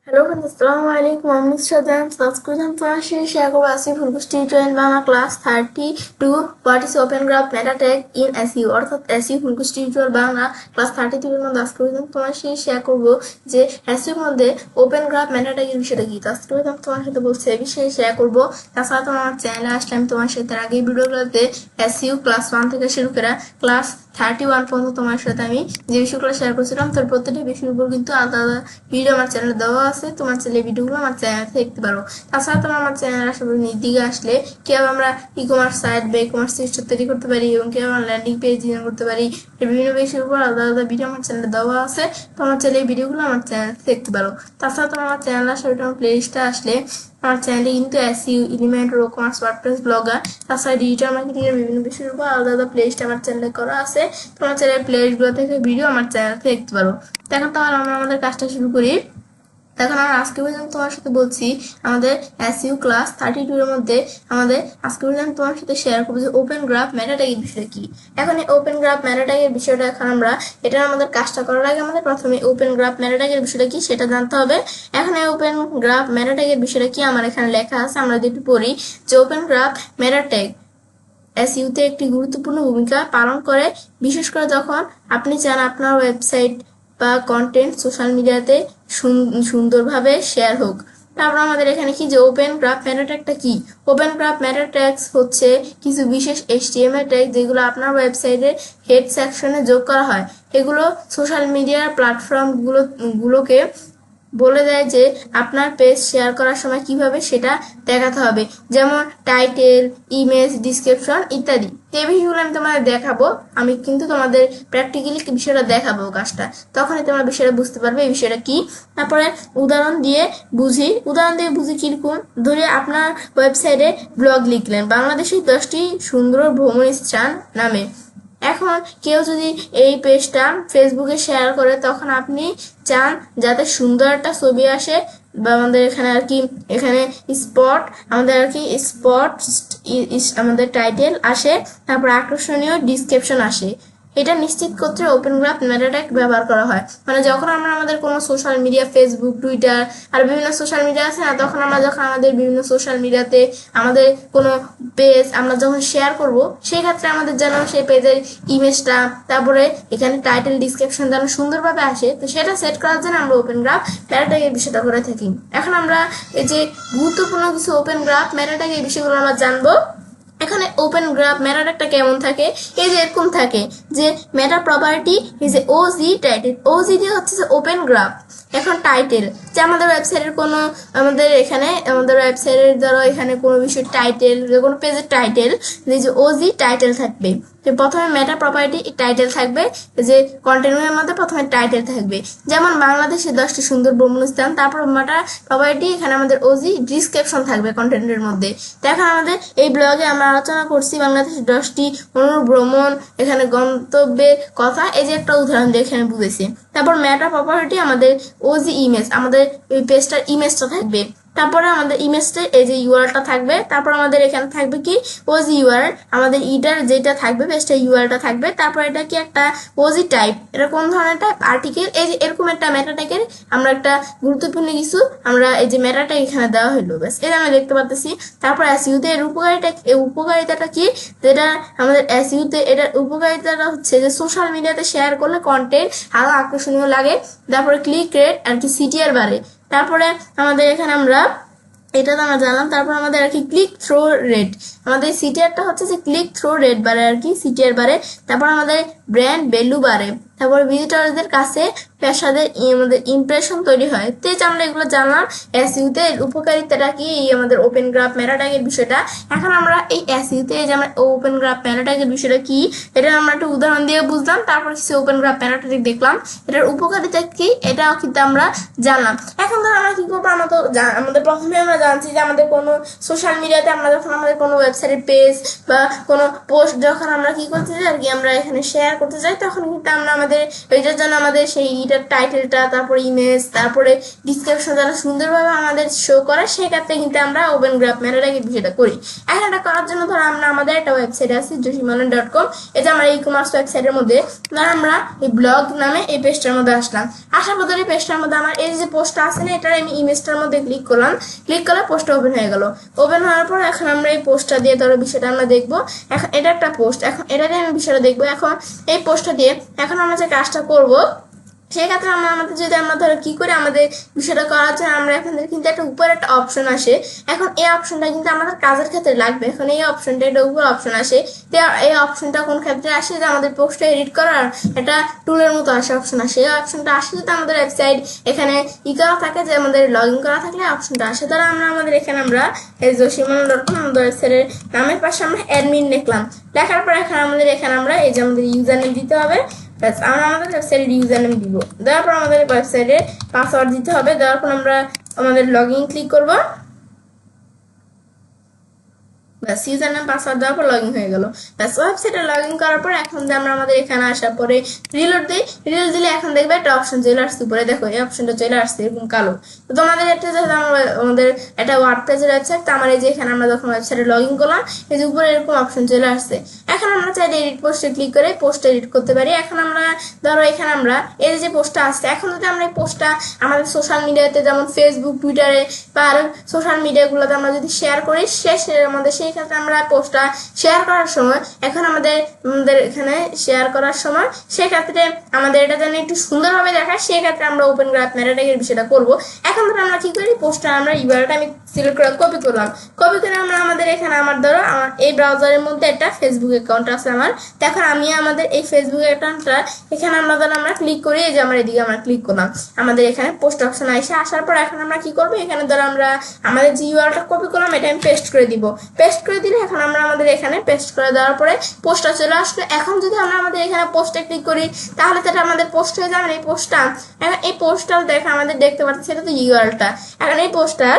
Hello friends, আসসালামু আলাইকুম। আমি শ্রদ্ধা সাবস্ক্রিপশন তোমার সাথে শেয়ার করবো আজকে full course tutorial Bangla class 32 what is open graph meta tag in SEO, অর্থাৎ SEO full course tutorial Bangla class 32 এর মধ্যে আজকে তোমার সাথে শেয়ার করবো যে এসইওর মধ্যে ওপেন গ্রাফ মেটা ট্যাগের বিষয়টা কি। আজকে তোমার সাথে বলছি এই বিষয়ে শেয়ার করবো। তাছাড়া তোমার আমার চ্যানেলে আসলে আমি তোমার সাথে তার আগে ভিডিওগুলোতে এসইও ক্লাস 1 থেকে শুরু করে ক্লাস 31 পর্যন্ত তোমার সাথে আমি যে বিষয়গুলো শেয়ার করছিলাম তার প্রত্যেকটা বিষয়ের উপর কিন্তু আলাদা আলাদা ভিডিও আমার চ্যানেলে দেওয়া আছে। তোমার চ্যানেলে ভিডিওগুলো আমার চ্যানেলে দেখতে পারো। তাছাড়া তোমার আমার চ্যানেল আসলে দিকে আসলে কিভাবে আমরা ই কমার্স সাইট বা ই কমার্স সিস্টেম তৈরি করতে পারি এবং কিভাবে আমরা ল্যান্ডিং পেজ ডিজাইন করতে পারি, বিভিন্ন বিষয়ের উপর আলাদা আলাদা ভিডিও আমার চ্যানেলে দেওয়া আছে। তোমার চ্যানেলে এই ভিডিওগুলো আমার চ্যানেলে দেখতে পারো। তাছাড়া তোমার আমার চ্যানেল আসলে প্লে লিস্টে আসলে আমার চ্যানেলে কিন্তু SEO, element, commerce, WordPress, blogger, তাছাড়া ডিজিটাল মার্কেটিং এর বিভিন্ন বিষয়ের উপর আলাদা আলাদা প্লে লিস্ট আমার চ্যানেলে করা আছে। তোমার চ্যানেলের প্লে লিস্টগুলো থেকে ভিডিও আমার চ্যানেলে দেখতে পারো। এখন তাহলে আমরা আমাদের কাজটা শুরু করি। এখন আমরা আজকে পর্যন্ত তোমার সাথে বলছি আমাদের এসইও ক্লাস 32 এর মধ্যে আমাদের আজকে পর্যন্ত তোমার সাথে শেয়ার করবো যে ওপেন গ্রাফ মেটা ট্যাগের বিষয়টা কি। এখন এই ওপেন গ্রাফ মেটা ট্যাগের বিষয়টা এখন আমরা এটা আমাদের কাজটা করার আগে আমাদের প্রথমে ওপেন গ্রাফ মেটা ট্যাগের বিষয়টা কি সেটা জানতে হবে। এখন এই ওপেন গ্রাফ মেটা ট্যাগের বিষয়টা কি আমার এখানে লেখা আছে, আমরা যদি পড়ি যে ওপেন গ্রাফ মেটা ট্যাগ এসইওতে একটি গুরুত্বপূর্ণ ভূমিকা পালন করে, বিশেষ করে যখন আপনি চান আপনার ওয়েবসাইট বা কন্টেন্ট সোশ্যাল মিডিয়াতে সুন্দরভাবে শেয়ার হোক। তারপর আমাদের এখানে কি যে ওপেন গ্রাফ মেটা ট্যাগটা কি। ওপেন গ্রাফ মেটা ট্যাগস হচ্ছে কিছু বিশেষ HTML ট্যাগ যেগুলো আপনার ওয়েবসাইটের হেড সেকশনে যোগ করা হয়। এগুলো সোশ্যাল মিডিয়ার প্ল্যাটফর্মগুলোকে বলে দেয় যে আপনার পেজ শেয়ার করার সময় কিভাবে সেটা দেখাতে হবে, যেমন টাইটেল, ইমেজ, ডিসক্রিপশন ইত্যাদি। এই বিষয়গুলো আমি তোমাদের দেখাবো। আমি কিন্তু তোমাদের প্র্যাকটিক্যালি বিষয়টা দেখাবো কাজটা, তখনই তোমরা বিষয়টা বুঝতে পারবে এই বিষয়টা কি। তারপরে উদাহরণ দিয়ে বুঝি কিরকম। ধরে আপনার ওয়েবসাইটে ব্লগ লিখলেন বাংলাদেশের 10টি সুন্দর ভ্রমণ স্থান নামে। এখন কেউ যদি এই পেজটা ফেসবুকে শেয়ার করে তখন আপনি চান যাতে সুন্দর একটা ছবি আসে, বা আমাদের এখানে আর কি এখানে স্পট আমাদের আর কি স্পট আমাদের টাইটেল আসে, তারপর আকর্ষণীয় ডিসক্রিপশন আসে। এটা নিশ্চিত করতে ওপেন গ্রাফ মেটা ট্যাগ ব্যবহার করা হয়। মানে যখন আমরা আমাদের কোনো সোশ্যাল মিডিয়া, ফেসবুক, টুইটার আর বিভিন্ন সোশ্যাল মিডিয়া আছে না, তখন আমরা যখন আমাদের বিভিন্ন সোশ্যাল মিডিয়াতে আমাদের কোনো পেজ আমরা যখন শেয়ার করব, সেই ক্ষেত্রে আমাদের যেন সেই পেজের ইমেজটা, তারপরে এখানে টাইটেল, ডিসক্রিপশন যেন সুন্দরভাবে আসে, তো সেটা সেট করার জন্য আমরা ওপেন গ্রাফ মেটা ট্যাগের বিষয়টা করে থাকি। এখন আমরা এই যে গুরুত্বপূর্ণ কিছু ওপেন গ্রাফ মেটা ট্যাগের বিষয়গুলো আমরা জানবো। এখানে ওপেন গ্রাফ মেটা ট্যাগটা কেমন থাকে, এই যে এরকম থাকে যে meta property is a OG title. OG দিয়ে হচ্ছে যে ওপেন গ্রাফ। এখন টাইটেল যে আমাদের ওয়েবসাইটের কোনো আমাদের ওয়েবসাইটের ধরো এখানে কোনো বিষয়ের টাইটেল, যে কোনো পেজের টাইটেল, যে ওজি টাইটেল থাকবে। প্রথমে মেটা প্রপার্টি টাইটেল থাকবে, যে কন্টেন্টের মধ্যে প্রথমে টাইটেল থাকবে, যেমন বাংলাদেশের 10টি সুন্দর ভ্রমণ স্থান। তারপর মেটা প্রপার্টি এখানে আমাদের ওজি ডিসক্রিপশন থাকবে কন্টেন্টের মধ্যে। তো এখন আমাদের এই ব্লগে আমরা আলোচনা করছি বাংলাদেশের 10টি ভ্রমণ এখানে গন্তব্যের কথা, এই যে একটা উদাহরণ দিয়ে এখানে বুঝেছি। তারপর মেটা প্রপার্টি আমাদের ওজি ইমেজ, আমাদের এই পেজটার ইমেজটা থাকবে। তারপরে আমাদের ইমেজটা এই যে ইউআরএলটা থাকবে। তারপর আমাদের এখানে থাকবে কি ওজি ইউআরএল, আমাদের ইটার যেটা থাকবে পেজটা ইউআরএলটা থাকবে। তারপর এটা কি একটা ওজি টাইপ, এটা কোন ধরনের টাইপ, আর্টিকেল। এই যে এরকম একটা মেটা ট্যাগের আমরা একটা গুরুত্বপূর্ণ কিছু আমরা এই যে মেটা ট্যাগ এখানে দেওয়া হলো, ব্যাস এটা আমরা দেখতে পাচ্ছি। তারপর এসইওতে এর উপকারিতাটা কি, যেটা আমাদের এসইওতে এটার উপকারিতাটা হচ্ছে যে সোশ্যাল মিডিয়াতে শেয়ার করলে কন্টেন্ট আরো আকর্ষণীয় লাগে। তারপরে ক্লিক রেট আর কি সিটিআর বাড়ে। তারপরে আমাদের এখানে আমরা এটা তো আমরা জানলাম। তারপর আমাদের আর কি ক্লিক থ্রো রেট, আমাদের সিটিআরটা হচ্ছে যে ক্লিক থ্রো রেট বাড়ে আর কি, সিটিআর বাড়ে। তারপর আমাদের ব্র্যান্ড ভ্যালু বাড়ে। তারপর ভিজিটরদের কাছে পেশাদের আমাদের ইমপ্রেশন তৈরি হয়। তো এই যে আমরা এগুলো জানলাম এসইওতে উপকারিতাটা কি, আমাদের ওপেন গ্রাফ মেটা ট্যাগের বিষয়টা। এখন আমরা এই এসইওতে এই যে আমরা ওপেন গ্রাফ মেটা ট্যাগের বিষয়টা কি এটা আমরা একটা উদাহরণ দিয়ে বুঝলাম। তারপর কিছু ওপেন গ্রাফ মেটা ট্যাগ দেখলাম, এটার উপকারিতা কি এটাও কিন্তু আমরা জানলাম। এখন ধর আমরা কি করবো, আমাদের প্রথমে আমরা জানছি যে আমাদের কোনো সোশ্যাল মিডিয়াতে আমরা যখন আমাদের কোনো ওয়েবসাইটের পেজ বা কোনো পোস্ট যখন আমরা কি করতে চাই আর কি আমরা এখানে শেয়ার করতে চাই, তখন কিন্তু আমরা আমাদের এটার জন্য আমাদের সেই ইটার টাইটেলটা, তারপরে ইমেজ, তারপরে ডিসক্রিপশন যেন সুন্দরভাবে আমাদের শো করে, সেক্ষেত্রে কিন্তু আমরা ওপেন গ্রাফ মেটাট্যাগের বিষয়টা করি। এখন এটা করার জন্য ধরো আমরা আমাদের একটা ওয়েবসাইট আছে joshimonline.com, এটা আমার ই কমার্স ওয়েবসাইটের মধ্যে ধর আমরা এই ব্লগ নামে এই পেজটার মধ্যে আসলাম। আসার পর এই পেজটার মধ্যে আমার এই যে পোস্টটা আছে না, এটার আমি ইমেজটার মধ্যে ক্লিক করলাম, ক্লিক করলে পোস্টটা ওপেন হয়ে গেল। ওপেন হওয়ার পর এখন আমরা এই পোস্টটা দিয়ে ধরো বিষয়টা আমরা দেখবো। এখন এটা একটা পোস্ট, এখন এটা দিয়ে আমি বিষয়টা দেখবো। এখন এই পোস্টটা দিয়ে এখন আমরা যে কাজটা করবো, সেক্ষেত্রে আমরা আমাদের যদি আমরা ধরো কি করে আমাদের বিষয়টা করার জন্য আমরা এখান থেকে কিন্তু একটা উপরে একটা অপশন আসে। এখন এই অপশনটা কিন্তু আমাদের কাজের ক্ষেত্রে লাগবে। এখন এই অপশনটা এটা উপর অপশন আসে, এই অপশনটা কোন ক্ষেত্রে আসে, যে আমাদের পোস্টটা এডিট করার একটা টুলের মতো আসে অপশন আসে। এই অপশনটা আসে যদি আমাদের ওয়েবসাইট এখানে ই করা থাকে, যে আমাদের লগ ইন করা থাকলে অপশনটা আসে। ধরো আমরা আমাদের এখানে আমরা এই joshimonline.com আমাদের ওয়েবসাইটের নামের পাশে আমরা অ্যাডমিন লিখলাম, লেখার পর এখানে আমাদের এখানে আমরা এই যে আমাদের ইউজার নেম দিতে হবে। আমরা আমাদের ওয়েবসাইটের ইউজার নেম দিব, দেওয়ার পর আমাদের ওয়েবসাইটে পাসওয়ার্ড দিতে হবে। দেওয়ার পর আমরা আমাদের লগ ইন ক্লিক করবো, ব্যাস ইউজার নাম পাসওয়ার্ড দেওয়ার পর লগ ইন হয়ে গেল। ব্যাস ওয়েবসাইটে লগ ইন করার পর এখন আমরা আমাদের এখানে আসার পরে রিলোড দিই। রিলোড দিলে এখন দেখবে একটা অপশন চলে আসছে উপরে, দেখো এই অপশনটা চলে আসছে এরকম কালো। তো তোমাদের একটা যেহেতু আমাদের একটা ওয়ার্ডপ্রেসের ওয়েবসাইট, তো আমার এই যে এখানে আমরা যখন ওয়েবসাইটে লগ ইন করলাম, এই যে উপরে এরকম অপশন চলে আসছে। এখন আমরা চাইলে এডিট পোস্টে ক্লিক করে পোস্ট এডিট করতে পারি। এখন আমরা ধরো এখানে আমরা এই যে পোস্টটা আসছে, এখন যদি আমরা এই পোস্টটা আমাদের সোশ্যাল মিডিয়াতে যেমন ফেসবুক, টুইটারে বা আরো সোশ্যাল মিডিয়াগুলোতে আমরা যদি শেয়ার করি, আমাদের সেই ক্ষেত্রে আমরা পোস্টটা শেয়ার করার সময় এখন আমাদের এখানে শেয়ার করার সময় সেক্ষেত্রে আমাদের এটা যেন একটু সুন্দরভাবে দেখায়, সেক্ষেত্রে আমরা ওপেন গ্রাফ মেটাট্যাগের বিষয়টা করবো। এখন ধরো আমরা কি করি, পোস্টটা আমরা ইউআরএলটা আমি সিলেক্ট করে কপি করলাম, কপি করে আমরা আমাদের এখানে আমার ধরো আমার এই ব্রাউজারের মধ্যে একটা ফেসবুক অ্যাকাউন্ট আছে আমার। এখন আমি আমাদের এই ফেসবুক অ্যাকাউন্টটা এখানে আমরা ক্লিক করি, এই যে আমার এদিকে আমরা ক্লিক করলাম, আমাদের এখানে পোস্ট অপশন আসে। আসার পর এখন আমরা কি করবো, এখানে ধরো আমরা আমাদের যে ইউআরএলটা কপি করলাম এটা আমি পেস্ট করে দিব। পেস্ট করে দিলে এখন আমরা আমাদের এখানে পেস্ট করে দেওয়ার পরে পোস্টটা চলে আসলো। এখন যদি আমরা আমাদের এখানে পোস্টে ক্লিক করি, তাহলে তো আমাদের পোস্ট হয়ে যাবে। এই পোস্টটা এখন এই পোস্টটাও দেখে আমাদের দেখতে পাচ্ছি, সেটা তো ইউআরএলটা। এখন এই পোস্টটার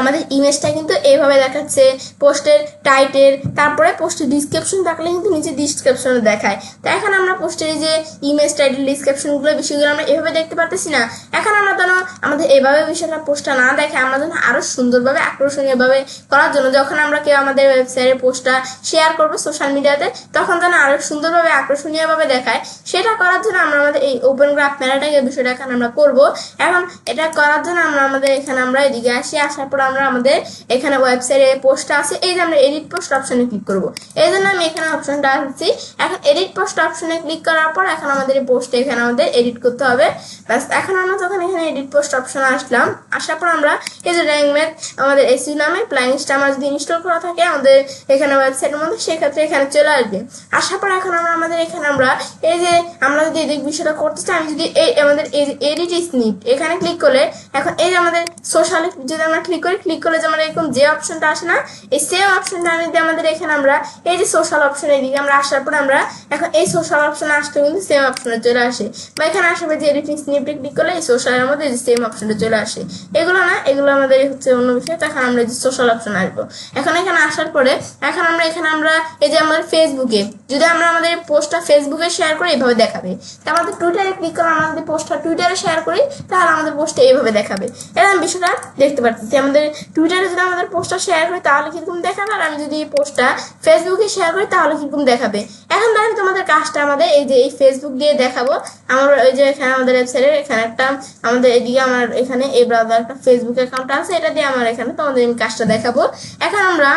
আমাদের ইমেজটা কিন্তু এইভাবে দেখাচ্ছে, পোস্টের টাইটেল, তারপরে পোস্টের ডিসক্রিপশন থাকলে কিন্তু নিচে ডিসক্রিপশনে দেখায়। তো এখন আমরা পোস্টের যে ইমেজ, টাইটেল, ডিসক্রিপশনগুলো বিষয়গুলো আমরা এভাবে দেখতে পারতেছি না। এখন আমরা যেন আমাদের এভাবে বিষয়টা পোস্টটা না দেখে আমরা যেন আরো সুন্দরভাবে আকর্ষণীয়ভাবে করার জন্য, যখন আমরা কেউ আমাদের ওয়েবসাইটে পোস্টটা শেয়ার করবো সোশ্যাল মিডিয়াতে, তখন যেন আরো সুন্দরভাবে আকর্ষণীয়ভাবে দেখায়, সেটা করার জন্য আমরা আমাদের এই ওপেন গ্রাফ মেটাট্যাগের বিষয়টা এখানে আমরা করবো। এখন এটা করার জন্য আমরা আমাদের এখানে আমরা এদিকে আসি, আসার পর আমরা আমাদের এখানে ওয়েবসাইটে পোস্ট আছে, এই যে আমরা এডিট পোস্ট অপশনে ক্লিক করব। এই জন্য আমি এখানে অপশনটা আসছি। এখন এডিট পোস্ট অপশনে ক্লিক করার পর এখন আমাদের এই পোস্টে এখানে আমাদের এডিট করতে হবে। ব্যাস এখন আমরা যখন এখানে এডিট পোস্ট অপশনে আসলাম, আসার পর আমরা এই যে র্যাঙ্ক ম্যাথ আমাদের এসইও নামে প্লাগইনসটা আমার যদি ইনস্টল করা থাকে আমাদের এখানে ওয়েবসাইটের মধ্যে, সেক্ষেত্রে এখানে চলে আসবে। আসার পর এখন আমরা আমাদের এখানে আমরা এই যে আমরা যদি এদিক বিষয়টা করতে চাই, আমি যদি এই আমাদের এডিট স্নিপ এখানে ক্লিক করলে এখন এই যে আমাদের সোশ্যালে যদি আমরা ক্লিক করলে যে আমরা এরকম যে অপশনটা আসে না, এই সেম অপশনটা আমি যদি আমাদের এখানে আমরা এই যে সোশ্যাল অপশন এদিকে আমরা আসার পর আমরা এখন এই সোশ্যাল অপশনে আসলে কিন্তু সেম অপশনে চলে আসে, বা এখানে আসবে যে এডিটিং স্নিপে ক্লিক করলে এই সোশ্যালের মধ্যে যে সেম অপশনটা চলে আসে। এগুলো না, এগুলো আমাদের হচ্ছে অন্য বিষয়। তখন আমরা যে সোশ্যাল অপশন আসবো, এখন এখানে আসার পরে এখন আমরা এখানে আমরা এই যে আমাদের ফেসবুকে যদি আমরা আমাদের পোস্টটা ফেসবুকে শেয়ার করি এইভাবে দেখাবে। তা আমাদের টুইটারে ক্লিক করে আমরা যদি পোস্টটা টুইটারে শেয়ার করি, তাহলে আমাদের পোস্টটা এইভাবে দেখাবে। এরকম বিষয়টা দেখতে পাচ্ছি। আমাদের টুইটারে যদি আমাদের পোস্টটা শেয়ার করি তাহলে কিরকম দেখাবে, আর আমি যদি পোস্টটা ফেসবুকে শেয়ার করি তাহলে কিরকম দেখাবে। এখন ধরেন তোমাদের কাজটা আমাদের এই যে এই ফেসবুক দিয়ে দেখাবো। আমার ওই যে এখানে আমাদের ওয়েবসাইটের এখানে একটা আমাদের এদিকে আমার এখানে এই ব্রাউজার একটা ফেসবুক অ্যাকাউন্ট আছে, এটা দিয়ে আমার এখানে তোমাদের আমি কাজটা দেখাবো। এখন আমরা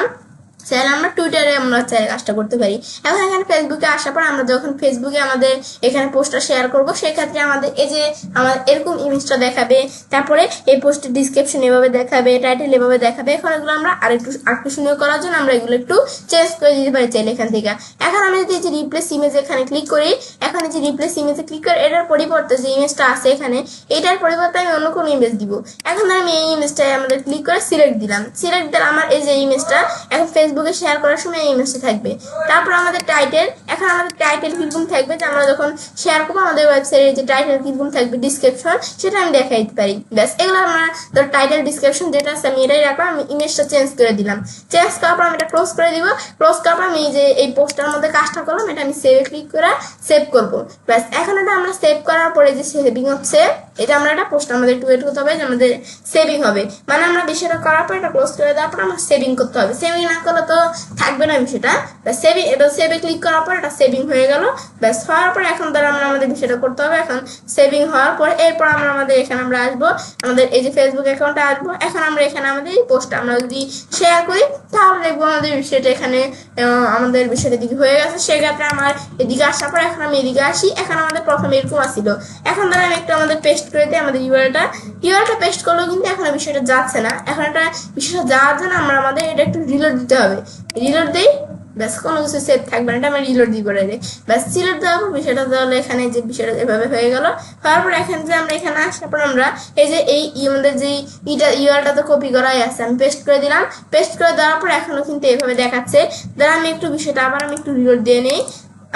চাইলে আমরা টুইটারে আমরা চাইলে কাজটা করতে পারি। এখন এখানে ফেসবুকে আসার পর আমরা যখন ফেসবুকে আমাদের এখানে পোস্টটা শেয়ার করব, সেক্ষেত্রে আমাদের এই যে আমার এরকম ইমেজটা দেখাবে, তারপরে এই পোস্টের ডিসক্রিপশন এভাবে দেখাবে, টাইটেল এভাবে দেখাবে। এখন এগুলো আমরা আরেকটু আকর্ষণীয় করার জন্য আমরা এগুলো একটু চেঞ্জ করে দিতে পারি চাইলে এখান থেকে। এখন আমি যদি এই যে রিপ্লেস ইমেজ এখানে ক্লিক করি, এখন এই যে রিপ্লেস ইমেজে ক্লিক করে এটার পরিবর্তে যে ইমেজটা আছে এখানে, এটার পরিবর্তে আমি অন্য কোনো ইমেজ দিব। এখন আমি এই ইমেজটা আমাদের ক্লিক করে সিলেক্ট দিলাম, সিলেক্ট দিলে আমার এই যে ইমেজটা এখন ফেসবুকে শেয়ার করার সময় এই ইমেজটা থাকবে। তারপর আমাদের টাইটেল, এখন আমাদের টাইটেল কিরকম থাকবে যে আমরা যখন শেয়ার করবো আমাদের ওয়েবসাইটের যে টাইটেল কিরকম থাকবে, ডিসক্রিপশন সেটা আমি দেখাই দিতে পারি। ব্যাস এগুলো আমরা ধর টাইটেল ডিসক্রিপশন যেটা আছে আমি এটাই রাখলাম, আমি ইমেজটা চেঞ্জ করে দিলাম। চেঞ্জ করার পর আমি এটা ক্লোজ করে দিব। ক্লোজ করার পর আমি যে এই পোস্টার মধ্যে কাজটা করলাম এটা আমি সেভে ক্লিক করে সেভ করবো। ব্যাস এখন এটা আমরা সেভ করার পরে যে সেভিং হচ্ছে এটা আমরা একটা পোস্ট আমাদের একটু ওয়েট করতে হবে যে আমাদের সেভিং হবে, মানে আমরা বিষয়টা করার পর এটা ক্লোজ করে দেওয়ার পর আমরা সেভিং করতে হবে। সেভিং না করলে তো থাকবে না বিষয়টা। সেভিং, এটা সেভে ক্লিক করার পর এটা সেভিং হয়ে গেল। ব্যাস হওয়ার পর এখন ধর আমরা আমাদের বিষয়টা করতে হবে। এখন সেভিং হওয়ার পর এরপর আমরা আমাদের এখানে আমরা আসবো, আমাদের এই যে ফেসবুক অ্যাকাউন্টে আসবো। এখন আমরা এখানে আমাদের এই পোস্টটা আমরা যদি শেয়ার করি তাহলে দেখবো আমাদের বিষয়টা এখানে আমাদের বিষয়টা দিকে হয়ে গেছে। সেক্ষেত্রে আমার এদিকে আসার পর এখন আমি এদিকে আসি। এখন আমাদের প্রথমে এরকম আসছিল, এখন ধর আমি একটু আমাদের পেস্ট করে দিই আমাদের ইউআরএলটা পেস্ট করলেও কিন্তু এখন বিষয়টা যাচ্ছে না। এখন এটা বিষয়টা যাওয়ার জন্য আমরা আমাদের এটা একটু রিলোড দিতে হবে। রিলোড দিই, ব্যাস কোনো কিছু সেভ থাকবে না, এটা আমি রিলোড দিব রে। ব্যাস রিলোড দেওয়ার পর বিষয়টা তাহলে এখানে যে বিষয়টা এভাবে হয়ে গেল। তারপর এখানে যে আমরা এখানে আসার পর আমরা এই যে এই আমাদের যে ইউআরএলটা তো কপি করাই আছে, আমি পেস্ট করে দিলাম। পেস্ট করে দেওয়ার পর এখনো কিন্তু এভাবে দেখাচ্ছে। ধর আমি একটু বিষয়টা আবার আমি একটু রিলোড দিয়ে নিই।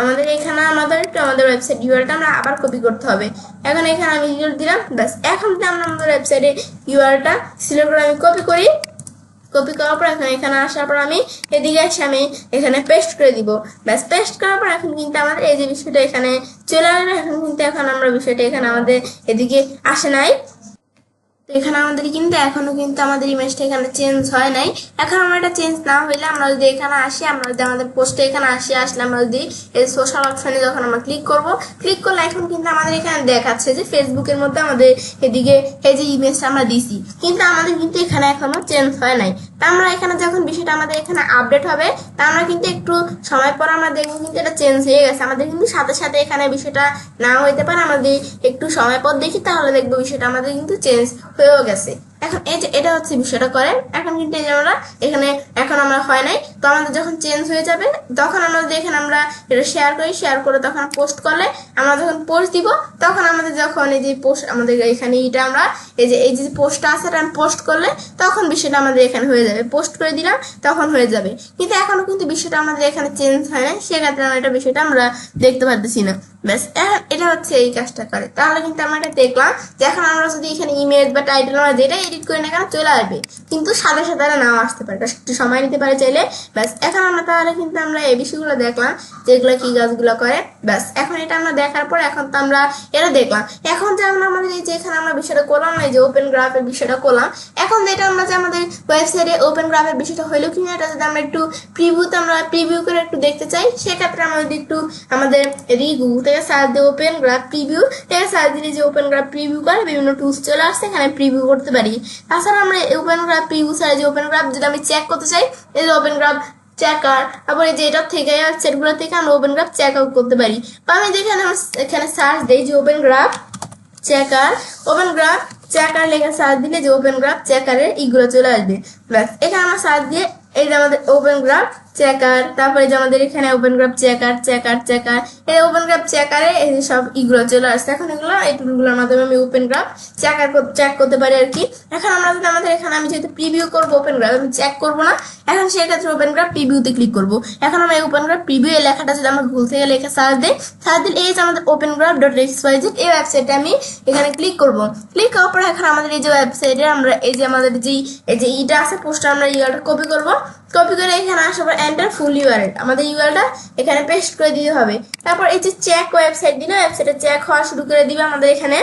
আমাদের এখানে আমাদের ওয়েবসাইট ইউআরএলটা আমরা আবার কপি করতে হবে। এখন এখানে আমি রিলোড দিলাম। ব্যাস এখন যদি আমরা আমাদের ওয়েবসাইটে ইউআরএলটা সিলেক্ট করে আমি কপি করি, কপি করার পর এখন এখানে আসার পর আমি এদিকে এসে আমি এখানে পেস্ট করে দিব। ব্যাস পেস্ট করার পর এখন কিন্তু আমাদের এই যে বিষয়টা এখানে চলে আসবে। এখন কিন্তু এখন আমরা বিষয়টা এখানে আমাদের এদিকে আসে নাই। তো এখানে আমাদের কিন্তু এখনো কিন্তু আমাদের ইমেজটা এখানে চেঞ্জ হয় নাই। এখন আমরা এটা চেঞ্জ না হইলে আমরা যদি এখানে আসি, আমরা যদি আমাদের পোস্টে এখানে আসলে আমরা যদি এই সোশ্যাল অপশনে যখন আমরা ক্লিক করলে এখন কিন্তু আমাদের এখানে দেখাচ্ছে যে ফেসবুকের মধ্যে আমাদের এদিকে এই যে ইমেজটা আমরা দিছি, কিন্তু আমাদের কিন্তু এখানে এখনো চেঞ্জ হয় নাই। তা আমরা এখানে যখন বিষয়টা আমাদের এখানে আপডেট হবে তা আমরা কিন্তু একটু সময় পর আমরা দেখবো কিন্তু এটা চেঞ্জ হয়ে গেছে। আমাদের কিন্তু সাথে সাথে এখানে বিষয়টা না হইতে পারে, আমাদের একটু সময় পর দেখি তাহলে দেখবো বিষয়টা আমাদের কিন্তু চেঞ্জ হয়েও গেছে। এখন এই যে এটা হচ্ছে বিষয়টা করে। এখন কিন্তু এই যে আমরা এখানে এখন আমরা হয় নাই, তো আমাদের যখন চেঞ্জ হয়ে যাবে তখন আমরা এখানে আমরা এটা শেয়ার করি, শেয়ার করে তখন পোস্ট করলে আমরা যখন পোস্ট দিব তখন আমাদের যখন এই যে পোস্ট আমাদের এখানে এটা আমরা এই যে পোস্টটা আছে এটা পোস্ট করলে তখন বিষয়টা আমাদের এখানে হয়ে যাবে। পোস্ট করে দিলাম তখন হয়ে যাবে, কিন্তু এখনো কিন্তু বিষয়টা আমাদের এখানে চেঞ্জ হয় না, সেক্ষেত্রে আমরা এটা বিষয়টা আমরা দেখতে পারতেছি না। ব্যাস এটা হচ্ছে এই কাজটা করে। তাহলে কিন্তু আমরা এটা দেখলাম যে এখন আমরা যদি এখানে ইমেজ বা টাইটেল আমরা যেটা এডিট করি না কেন চলে আসবে, কিন্তু সাথে সাথে নাও আসতে পারে, একটু সময় নিতে পারে চাইলে। ব্যাস এখন আমরা তাহলে কিন্তু আমরা এই বিষয়গুলো দেখলাম যেগুলো কি কাজগুলো করে। ব্যাস এখন এটা আমরা দেখার পর এখন তো আমরা এটা দেখলাম। এখন যে আমরা আমাদের এই যে এখানে আমরা বিষয়টা করলাম না, এই যে ওপেন গ্রাফের বিষয়টা করলাম, এখন যেটা আমরা যে আমাদের ওয়েবসাইটে ওপেন গ্রাফের বিষয়টা হইলো কিনা এটা যদি আমরা একটু প্রিভিউ করে একটু দেখতে চাই, সেক্ষেত্রে আমরা যদি একটু আমাদের গুগল থেকে সার্চ দিয়ে ওপেন গ্রাফ প্রিভিউ থেকে সার্চ দিলে যে ওপেন গ্রাফ প্রিভিউ করে বিভিন্ন টুলস চলে আসছে, এখানে প্রিভিউ করতে পারি। তাছাড়া আমরা ওপেন গ্রাফ প্রিভিউ ছাড়া যে ওপেন গ্রাফ যদি আমি চেক করতে চাই, এই যে ওপেন গ্রাফ চেকার, তারপরে যে এটার থেকে ওয়েবসাইটগুলো থেকে আমরা ওপেন গ্রাফ চেক আউট করতে পারি। তো আমি যেখানে এখানে সার্চ দিই যে ওপেন গ্রাফ চেকার লেখা সার্চ দিলে যে ওপেন গ্রাফ চেকারের ইগুলো চলে আসবে। ব্যাস এখানে আমরা সার্চ দিয়ে এই যে আমাদের ওপেন গ্রাফ চেকার, তারপরে যে আমাদের এখানে ওপেন গ্রাফ চেকার এই ওপেন গ্রাফ চেকারে এই যে সব ইগুলো চলে আসছে। এখন এগুলো এই টুলগুলোর মাধ্যমে আমি ওপেন গ্রাফ চেক করতে পারি আর কি। এখন আমরা যদি আমাদের এখানে আমি যেহেতু প্রিভিউ করবো ওপেন গ্রাফ, আমি চেক করবো না, এখন সেক্ষেত্রে ওপেন গ্রাফ প্রিভিউতে ক্লিক করবো। এখন আমরা এই ওপেন গ্রাফ প্রিভিউ এই লেখাটা যদি আমরা ভুল থেকে লেখা সার্চ দিই এই যে আমাদের ওপেন গ্রাফ .xyz এই ওয়েবসাইটে আমি এখানে ক্লিক করবো। ক্লিক করার পর এখন আমাদের এই যে ওয়েবসাইটে আমরা এই যে আমাদের এই যে ইটা আছে পোস্টার আমরা ইউআরএল কপি করবো। কপি করে এখানে আসার পর এন্টার ফুল ইউআরএল, আমাদের ইউআরএলটা এখানে পেস্ট করে দিতে হবে। তারপর এই যে চেক ওয়েবসাইট দিলে ওয়েবসাইটে চেক হওয়া শুরু করে দিবে আমাদের এখানে।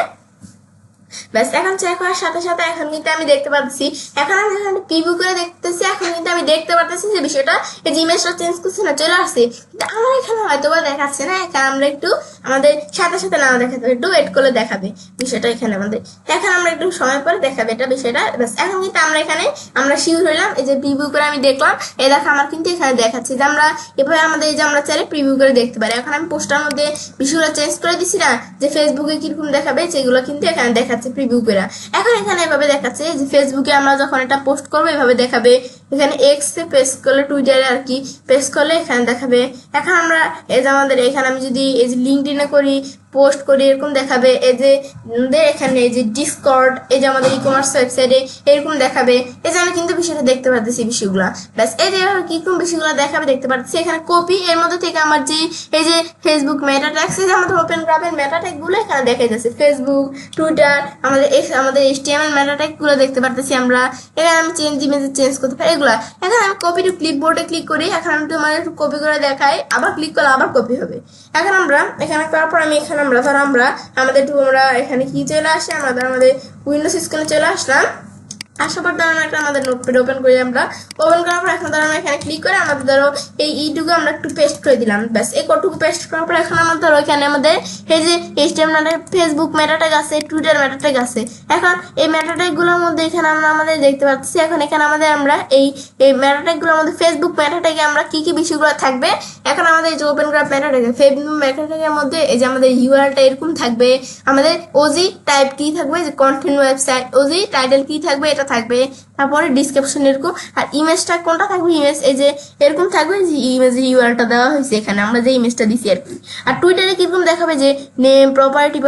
ব্যাস এখন চেক হওয়ার সাথে সাথে এখন কিন্তু আমি দেখতে পাচ্ছি, এখন আমি এখানে প্রিভিউ করে দেখতেছি, এখন কিন্তু আমি দেখতে পারতেছি যে বিষয়টা এই যে ইমেজটা চেঞ্জ করছে না চলে আসছে, কিন্তু আমার এখানে হয়তো বা দেখাচ্ছে না। এখন আমরা একটু আমাদের সাথে সাথে না দেখাতে একটু ওয়েট করলে দেখাবে বিষয়টা এখানে আমাদের। এখন আমরা একটু সময় পরে দেখাবে এটা বিষয়টা। ব্যাস এখন কিন্তু আমরা এখানে আমরা শিওর হইলাম, এই যে প্রিভিউ করে আমি দেখলাম, এই দেখো আমার কিন্তু এখানে দেখাচ্ছে যে আমরা এভাবে আমাদের এই যে আমরা চাইলে প্রিভিউ করে দেখতে পারি। এখন আমি পোস্টার মধ্যে বিষয়গুলো চেঞ্জ করে দিছি না, যে ফেসবুকে কিরকম দেখাবে সেগুলো কিন্তু এখানে দেখাচ্ছে প্রিভিউ করে। এখন এখানে এভাবে দেখাচ্ছে যে ফেসবুকে আমরা যখন এটা পোস্ট করবো এভাবে দেখাবে, এখানে এক্স পেস্ট করলে টুইটারে আর কি পেস্ট করলে এখানে দেখাবে। এখন আমরা এই যে আমাদের এখানে আমি যদি এই যে লিঙ্কডইনে করি পোস্ট করি এরকম দেখাবে। এই যে এখানে এই যে ডিসকর্ড, এই যে আমাদের ই-কমার্স ওয়েবসাইটে এরকম দেখাবে। এই যে আমি কিন্তু বিষয়টা দেখতে পারতেছি বিষয়গুলো, ব্যাস এই যে কিরকম বিষয়গুলো দেখাবে দেখতে পারতেছি। এখানে কপি, এর মধ্যে থেকে আমার যে এই যে ফেসবুক মেটা ট্যাগস, এই যে আমাদের ওপেন গ্রাফের মেটা ট্যাগ গুলো এখানে দেখা যাচ্ছে। ফেসবুক, টুইটার, আমাদের HTML মেটা ট্যাগ গুলো দেখতে পারতেছি আমরা। এখানে আমি ইমেজ চেঞ্জ করতে পারি এগুলা। এখন আমি কপি টু ক্লিপবোর্ডে ক্লিক করি। এখন আমি তোমার একটু কপি করে দেখাই, আবার ক্লিক করলে আবার কপি হবে। এখন আমরা এখানে করার পর আমি এখানে আমরা ধরো আমাদের একটু আমরা এখানে কি চলে আসে, আমাদের উইন্ডোজ স্ক্রিনে চলে আসলাম। আসার পর ধরো একটা আমাদের নোটপ্যাড ওপেন করি। আমরা ওপেন করার পর এখন ধরো এখানে ক্লিক করে আমাদের ধরো এই ইটুকু আমরা একটু পেস্ট করে দিলাম, ব্যাস এই কটুকু পেস্ট করার পর এখন আমাদের ধরো এখানে আমাদের এই যে HTML ফেসবুক মেটা ট্যাগ আছে, টুইটার মেটা ট্যাগ আছে। এখন এই মেটা ট্যাগ গুলোর মধ্যে এখানে আমরা আমাদের দেখতে পাচ্ছি। এখন এখানে আমাদের আমরা এই মেটা ট্যাগ গুলোর মধ্যে ফেসবুক মেটা ট্যাগে আমরা কি কি বিষয়গুলো থাকবে। এখন আমাদের এই যে open graph meta tag, Facebook meta ট্যাগের মধ্যে এই যে আমাদের ইউআরএলটা এরকম থাকবে, আমাদের ওজি টাইপ কি থাকবে, যে কন্টেন্ট ওয়েবসাইট, ওজি টাইটেল কি থাকবে এটা থাকবে, তারপরে ডিসক্রিপশন এরকম। আর ইমেজটা কোনটা থাকবে, ইমেজ এই যে এরকম থাকবে, যে ইমেজের ইউআরএলটা দেওয়া হয়েছে এখানে আমরা যে ইমেজটা দিছি আর কি। আর টুইটারে কিরকম দেখাবে, যে name, property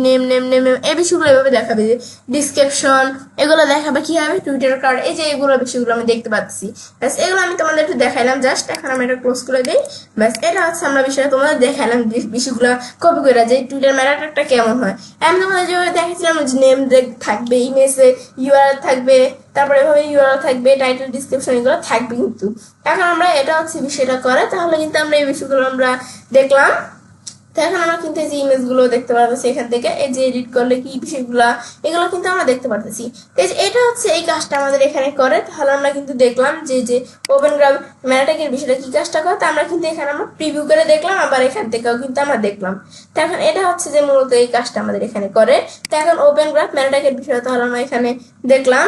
name name name name এই বিষয়গুলো এভাবে দেখাবে, যে ডিসক্রিপশন এগুলো দেখাবে কি হবে টুইটার কার্ড, এই যে এগুলো বিষয়গুলো আমি দেখতে পাচ্ছি। ব্যাস এগুলো আমি তোমাদের একটু দেখাইলাম জাস্ট। এখন আমি এটা ক্লোজ করে দিই। ব্যাস এটা হচ্ছে আমরা বিষয়টা তোমাদের দেখাইলাম, বিষয়গুলো কপি করে, যে টুইটার ম্যাটারটা কেমন হয়। আমি তোমাদের যেভাবে দেখেছিলাম, যে নেম থাকবে, ইমেজে ইউআরএল থাকবে, তারপরে এভাবে ইউআরএল থাকবে, টাইটেল, ডিসক্রিপশন এগুলো থাকবে। কিন্তু এখন আমরা এটা হচ্ছে বিষয়টা করে, তাহলে কিন্তু আমরা এই বিষয়গুলো আমরা দেখলাম। তো এখন আমরা কিন্তু এই যে ইমেজ গুলো দেখতে পারতেছি এখান থেকে, এই যে এডিট করলে কি বিষয়গুলা এগুলো কিন্তু আমরা দেখতে পারতেছি। এটা হচ্ছে এই কাজটা আমাদের এখানে করে। তাহলে আমরা কিন্তু দেখলাম যে ওপেন গ্রাফ মেটা ট্যাগের বিষয়টা কি কাজটা করে, তা আমরা কিন্তু এখানে আমরা প্রিভিউ করে দেখলাম, আবার এখান থেকেও কিন্তু আমরা দেখলাম। তো এখন এটা হচ্ছে যে মূলত এই কাজটা আমাদের এখানে করে। তো এখন ওপেন গ্রাফ মেটা ট্যাগের বিষয়টা তাহলে আমরা এখানে দেখলাম।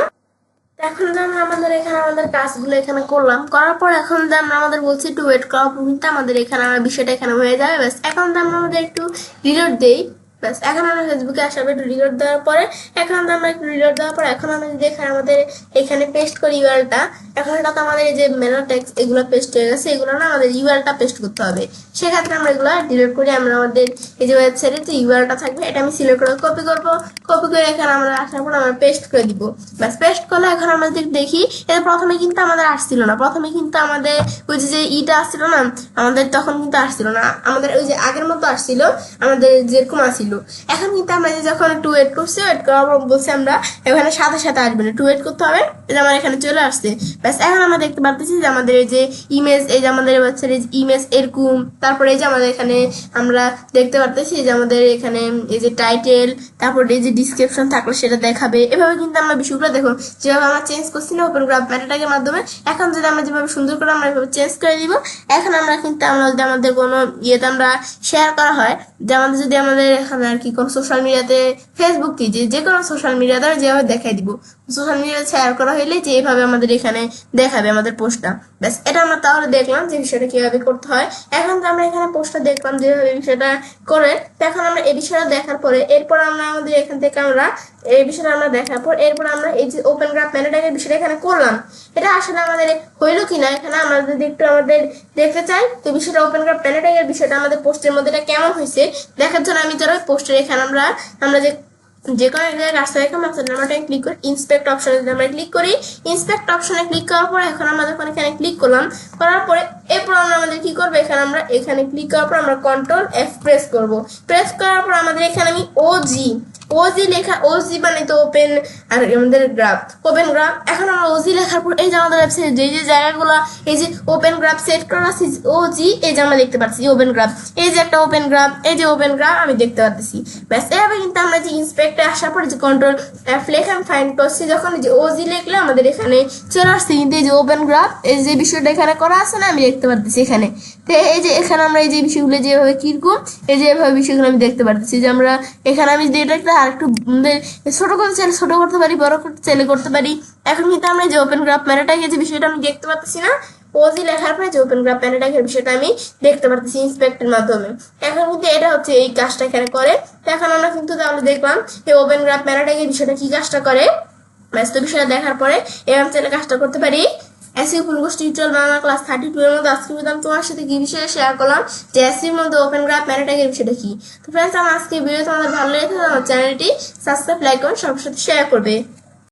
এখন যে আমরা আমাদের এখানে আমাদের কাজগুলো এখানে করলাম, করার পর এখন যে আমরা আমাদের বলছি একটু ওয়েট করার পর কিন্তু আমাদের এখানে আমার বিষয়টা এখানে হয়ে যাবে। ব্যাস এখন যে আমরা আমাদের একটু রিলোড দেই, ব্যাস এখন আমরা ফেসবুকে আসার একটু রিলোড দেওয়ার পরে, এখন আমরা একটু রিলোড দেওয়ার পরে এখন আমরা যদি এখানে আমাদের এখানে পেস্ট করি ইউআরএলটা, এখন এটা তো আমাদের এই যে মেটা ট্যাগস এগুলো পেস্ট হয়ে গেছে, এগুলো না আমাদের ইউআরএলটা পেস্ট করতে হবে। সেক্ষেত্রে আমরা এগুলো ডিলিট করি। আমরা আমাদের এই যে ওয়েবসাইটে যে ইউআরএলটা থাকবে এটা আমি সিলেক্ট করে কপি করবো। কপি করে এখানে আমরা আসার পর আমরা পেস্ট করে দিব। ব্যাস পেস্ট করলে এখন আমরা দেখি, এটা প্রথমে কিন্তু আমাদের আসছিল না, প্রথমে কিন্তু আমাদের ওই যে ইটা আসছিল না, আমাদের তখন কিন্তু আসছিল না, আমাদের ওই যে আগের মতো আসছিল, আমাদের যেরকম আসছিল। এখন কিন্তু আমরা যখন একটু ওয়েট করছি, ওয়েট করার পর বলছি আমরা এখানে সাথে সাথে আসবে না, একটু ওয়েট করতে হবে। এটা আমার এখানে চলে আসছে। ব্যাস এখন আমরা দেখতে পাচ্ছি যে আমাদের এই যে ইমেজ, এই যে আমাদের ওয়েবসাইটে ইমেজ এরকম, তারপরে এই যে আমাদের এখানে আমরা দেখতে পাচ্ছি যে আমাদের এখানে এই যে টাইটেল, তারপর এই যে ডিসক্রিপশন থাকলে সেটা দেখাবে। এভাবে কিন্তু আমরা বিষয়গুলো দেখুন যেভাবে আমরা চেঞ্জ করছি না ওপেন গ্রাফ মেটা ট্যাগের মাধ্যমে। এখন যদি আমরা যেভাবে সুন্দর করে আমরা এভাবে চেঞ্জ করে দিব, এখন আমরা কিন্তু আমরা যদি আমাদের কোনো ইয়েতে আমরা শেয়ার করা হয়, যে আমাদের যদি আমাদের এখানে আর কি কোনো সোশ্যাল মিডিয়াতে, ফেসবুক কি যে কোনো সোশ্যাল মিডিয়াতে যেভাবে দেখাই দিব, সোশ্যাল মিডিয়াতে শেয়ার করা হইলে যে এইভাবে আমাদের এখানে দেখাবে আমাদের পোস্টটা। ব্যাস এটা আমরা তাহলে দেখলাম যে বিষয়টা কিভাবে করতে হয়। এখন তো আমরা এখানে পোস্টটা দেখলাম যেভাবে বিষয়টা করে। এখন আমরা এই বিষয়টা দেখার পরে এরপর আমরা আমাদের এখান থেকে আমরা এই বিষয়টা আমরা দেখার পর এরপর আমরা এই যে ওপেন গ্রাফ মেটা ট্যাগের বিষয়টা এখানে করলাম, এটা আসলে আমাদের হইলো কিনা এখানে আমরা যদি একটু আমাদের দেখতে চাই, তো বিষয়টা ওপেন গ্রাফ মেটা ট্যাগের বিষয়টা আমাদের পোস্টের মধ্যে কেমন হয়েছে দেখার জন্য আমি ধরো পোস্টের এখানে আমরা যে কোনো এক জায়গায় রাস্তা রেখে আমরা ক্লিক করি, ইন্সপেক্ট অপশনে যদি আমরা ক্লিক করি, ইন্সপেক্ট অপশনে ক্লিক করার পর এখন আমরা যখন এখানে ক্লিক করলাম, করার পরে এরপর আমরা আমাদের কি করবো, এখানে আমরা এখানে ক্লিক করার পর আমরা কন্ট্রোল F প্রেস করব। প্রেস করার পর আমাদের এখানে আমি ওজি লেখা, ওজি মানে তো ওপেন, আর আমাদের গ্রাফ ওপেন গ্রাফ। এখন আমরা ওজি লেখার পর এই যে আমাদের ওয়েবসাইটে যে জায়গাগুলো এই যে ওপেন গ্রাফ সেট করা আছে ওজি, এই যে আমরা দেখতে পাচ্ছি ওপেন গ্রাফ, এই যে একটা ওপেন গ্রাফ, এই যে ওপেন গ্রাফ আমি দেখতে পাচ্ছি। ব্যাস এভাবে কিন্তু আমরা যে ইন্সপেক্টে আসার পর যে কন্ট্রোল F লেখা আমি ফাইন্ড করছি, যখন যে ওজি লিখলে আমাদের এখানে চলে আসছে কিন্তু এই যে ওপেন গ্রাফ, এই যে বিষয়টা এখানে করা আছে না আমি দেখতে পাচ্ছি এখানে। তো এই যে এখানে আমরা এই যে বিষয়গুলো যেভাবে কিরকম এই যে এভাবে বিষয়গুলো আমি দেখতে পাচ্ছি, যে আমরা এখানে আমি যেটা একটা আর একটু ছোট করতে চাইলে ছোট করতে পারি, বড় করতে চাইলে করতে পারি। এখন কিন্তু আমরা যে ওপেন গ্রাফ মেটা ট্যাগের যে বিষয়টা আমি দেখতে পাচ্ছি না, ওজি লেখার পরে যে ওপেন গ্রাফ মেটা ট্যাগের বিষয়টা আমি দেখতে পাচ্ছি ইন্সপেক্টের মাধ্যমে। এখন কিন্তু এটা হচ্ছে এই কাজটা এখানে করে। তো এখন আমরা কিন্তু তাহলে দেখলাম এই ওপেন গ্রাফ মেটা ট্যাগের বিষয়টা কি কাজটা করে। ব্যস্ত বিষয়টা দেখার পরে এবার চাইলে কাজটা করতে পারি। এসইউ ফুলকোষ টিউটোরিয়াল বাংলা ক্লাস 32 এর মধ্যে আজকে আমি তোমার সাথে কি বিষয়ে শেয়ার করলাম যে এসইউর মধ্যে ওপেন গ্রাফ মেটা ট্যাগের বিষয়টা কি। তো फ्रेंड्स আমার আজকে ভিডিও তোমাদের ভালো লেগে থাকলে আমার চ্যানেলটি সাবস্ক্রাইব লাইক কমেন্ট সবার সাথে শেয়ার করবে।